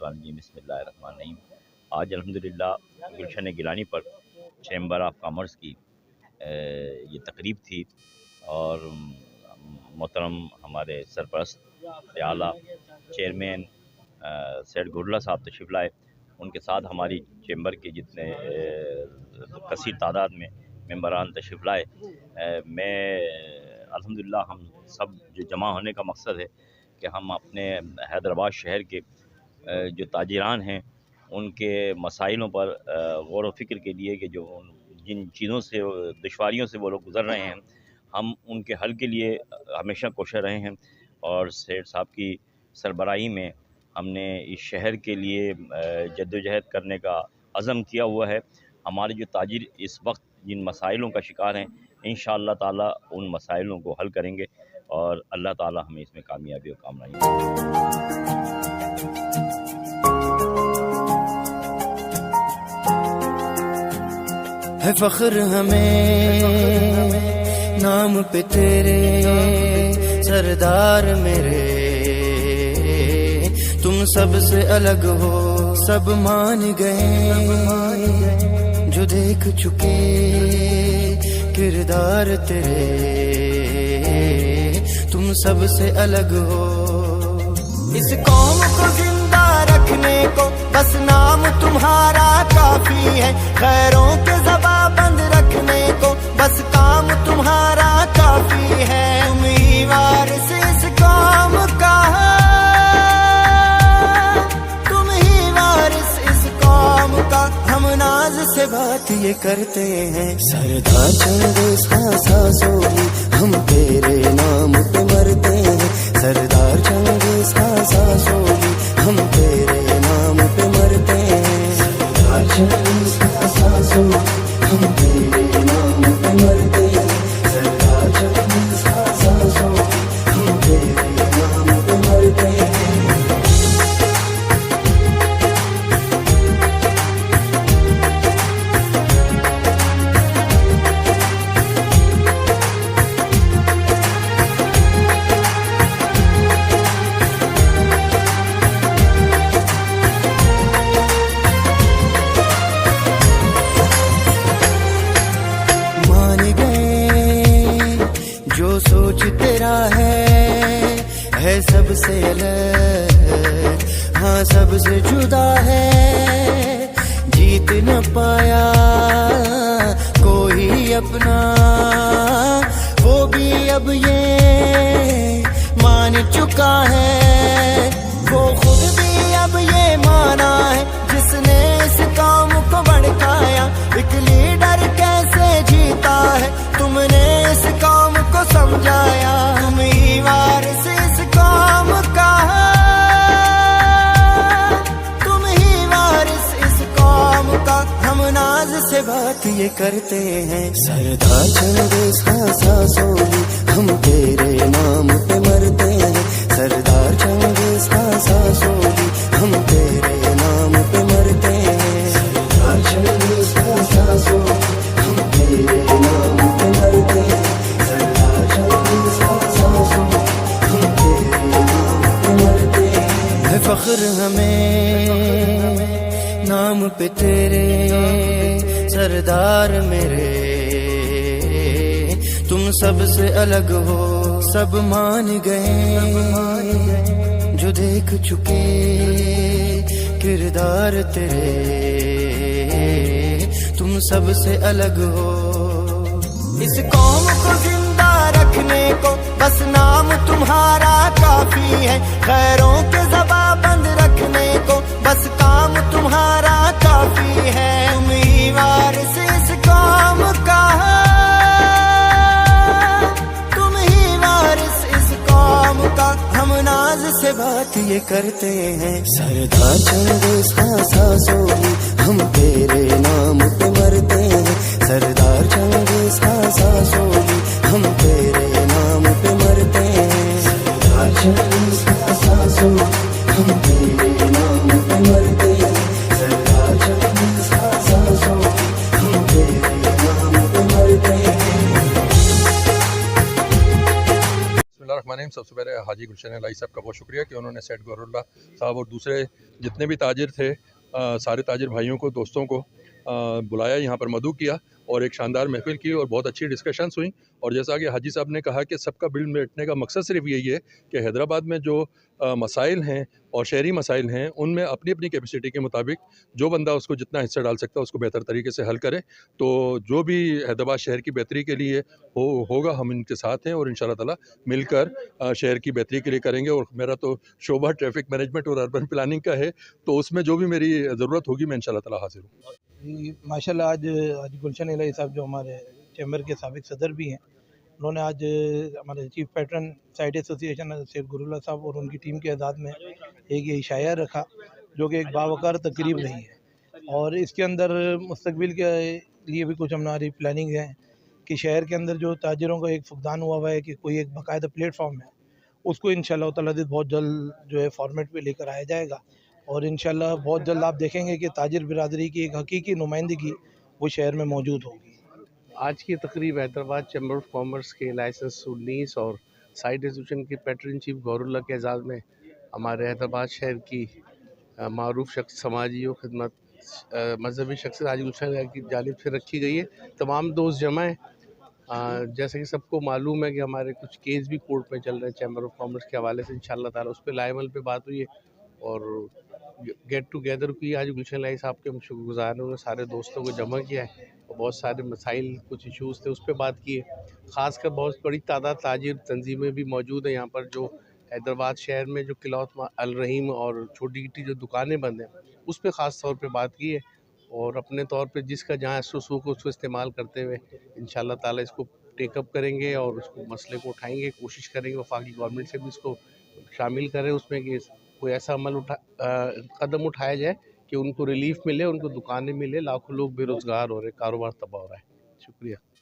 मिनश्शैतानिर्रजीम बिस्मिल्लाहिर्रहमानिर्रहीम। आज अल्हम्दुलिल्लाह गुलशन गिलानी पर चैम्बर ऑफ कॉमर्स की ये तकरीब थी और मोहतरम हमारे सरपरस्त आला चेयरमैन सैयद गुरला साहब तशरीफ़ लाए। उनके साथ हमारी चैम्बर के जितने कसीर तादाद में मेंबरान तशरीफ़ लाए। मैं अल्हम्दुलिल्लाह हम सब जो जमा होने का मकसद है कि हम अपने हैदराबाद शहर के जो ताजिरान हैं उनके मसाइलों पर गौर व फिक्र के लिए कि जो जिन चीज़ों से दुश्वारियों से वो लोग गुज़र रहे हैं हम उनके हल के लिए हमेशा कोशिश रहे हैं। और सेठ साहब की सरबराही में हमने इस शहर के लिए जद्दोजहद करने का अज़म किया हुआ है। हमारे जो ताजिर इस वक्त जिन मसाइलों का शिकार हैं इंशाअल्लाह ताला उन मसाइलों को हल करेंगे और अल्लाह ताला हमें इसमें कामयाबी और कामयाबी है। फ़ख्र हमें नाम पे तेरे सरदार मेरे, तुम सबसे अलग हो सब मान गए जो देख चुके किरदार तेरे, तुम सबसे अलग हो। इस कौम को जिंदा रखने को बस नाम तुम्हारा काफी है, खैरों के ज़बां बंद रखने को बस काम तुम्हारा काफी है। तुम ही वारिस इस कौम का, तुम ही वारिस इस कौम का, हम नाज से बात ये करते हैं। सरदार चंगेज़ खां सासोली हम तेरे नाम पे मरते हैं, सरदार चंगेज़ खां सासोली हम तेरे नाम पे मरते हैं। सरदार चंगेज़ खां सासोली हम तेरे नाम पे मरते हैं, सरदार चंगेज़ खां सासोली हम तेरे नाम पे मरते हैं। जो सोच तेरा है सबसे अलग, हाँ सबसे जुदा है, जीत न पाया कोई अपना, वो भी अब ये मान चुका है, वो खुद भी अब ये माना है जिसने इस काम को भड़काया। एक लीडर कैसे जीता है तुमने इस काम को समझाया। तुम ही वारिस इस काम का, तुम ही वारिस इस काम का, हम नाज से बात ये करते हैं। सरदार चंगेज़ खां सासोली हम तेरे नाम पे मरते हैं, सरदार चंगेज़ खां सासोली हम तेरे नाम पे मरते हैं। सरदार चंगेज़ खां सासोली हम तेरे नाम पे मरते हैं, सरदार चंगेज़ खां सासोली हम तेरे नाम पे मरते हैं। है फ़ख्र हमें नाम पे तेरे सरदार मेरे, तुम सबसे अलग हो सब मान गए जो देख चुके किरदार तेरे, तुम सबसे अलग हो। इस कौम को जिंदा रखने को बस नाम तुम्हारा काफी है, खैरों के ज़बां बंद रखने को बस काम तुम्हारा काफी है। तुम ही वारिस इस कौम का, तुम ही वारिस इस कौम का, हम नाज से बात ये करते हैं। सरदार चंगेज़ खां सासोली हम तेरे नाम पे मरते हैं, सरदार चंगेज़ खां सासोली हम तेरे नाम पे मरते हैं। सरदार चंगेज़ खां सासोली हम तेरे नाम पे मरते हैं, सरदार चंगेज़ खां सासोली हम तेरे नाम पे मरते हैं। बिस्मिल्लाहिर्रहमानिर्रहीम। سب سے پہلے حاجی گلشن الہی صاحب کا بہت شکریہ کہ انہوں نے سیٹ گورولہ صاحب اور دوسرے جتنے بھی تاجر تھے سارے تاجر بھائیوں کو دوستوں کو بلایا، یہاں پر مدعو کیا اور ایک شاندار محفل کی اور بہت اچھی ڈسکشنز ہوئیں. اور جیسا کہ حاجی صاحب نے کہا کہ سب کا بل بیٹھنے کا مقصد صرف یہی ہے کہ حیدرآباد میں جو مسائل ہیں اور شہری مسائل ہیں ان میں اپنی اپنی کیپیسٹی کے مطابق جو بندہ اس کو جتنا حصہ ڈال سکتا ہے اس کو بہتر طریقے سے حل کرے. تو جو بھی حیدرآباد شہر کی بہتری کے لیے ہوگا ہم ان کے ساتھ ہیں اور ان شاء اللہ تعالیٰ مل کر شہر کی بہتری کے لیے کریں گے. اور میرا تو شعبہ ٹریفک مینجمنٹ اور اربن پلاننگ کا ہے، تو اس میں جو بھی میری ضرورت ہوگی میں ان شاء اللہ تعالیٰ حاضر ہوں. ماشاء اللہ آج گلشن الہی صاحب جو ہمارے چیمبر کے سابق صدر بھی ہیں، انہوں نے آج ہمارے چیف پیٹرن سائٹ ایسوسی ایشن سیٹ گورولہ صاحب اور ان کی ٹیم کے اعداد میں ایک یہ عشائیہ رکھا جو کہ ایک باوقار تقریب رہی ہے. اور اس کے اندر مستقبل کے لیے بھی کچھ ہماری پلاننگ ہے کہ شہر کے اندر جو تاجروں کا ایک فقدان ہوا ہے کہ کوئی ایک باقاعدہ پلیٹ فارم ہے اس کو انشاءاللہ تعالیٰ بہت جلد جو ہے فارمیٹ پہ لے کر آیا جائے گا. اور انشاءاللہ بہت جلد آپ دیکھیں گے کہ تاجر برادری کی ایک حقیقی نمائندگی وہ شہر میں موجود ہوگی. آج کی تقریب حیدرآباد چیمبر آف کامرس کے لائسنس 19 اور سائٹ ایسوسیشن کے پیٹرن چیف گورولہ کے اعزاز میں ہمارے حیدرآباد شہر کی معروف شخص، سماجی و خدمت مذہبی شخصیت حاجی گلشن الہی کی جانب سے رکھی گئی ہے. تمام دوست جمع ہیں. جیسے کہ سب کو معلوم ہے کہ ہمارے کچھ کیس بھی کورٹ میں چل رہے ہیں چیمبر آف کامرس کے حوالے سے، انشاءاللہ تعالیٰ اس پہ لائے عمل پہ بات ہوئی ہے اور گیٹ ٹوگیدر کی. آج گلشن الہی صاحب کے ہم شکر گزار ہیں، انہوں نے سارے دوستوں کو جمع کیا ہے اور بہت سارے مسائل کچھ ایشوز تھے اس پہ بات کی ہے. خاص کر بہت بڑی تعداد تاجر تنظیمیں بھی موجود ہیں یہاں پر جو حیدرآباد شہر میں جو کلوتھ الرحیم اور چھوٹی چھوٹی جو دکانیں بند ہیں اس پہ خاص طور پہ بات کی ہے اور اپنے طور پہ جس کا جہاں سوق اس کو استعمال کرتے ہوئے انشاءاللہ تعالیٰ اس کو ٹیک اپ کریں گے اور اس کو مسئلے کو اٹھائیں گے. کوشش کریں گے وفاقی گورنمنٹ سے بھی اس کو شامل کریں اس میں کہ کوئی ایسا قدم اٹھایا جائے کہ ان کو ریلیف ملے، ان کو دکانیں ملے. لاکھوں لوگ بے روزگار ہو رہے، کاروبار تباہ ہو رہا ہے. شکریہ.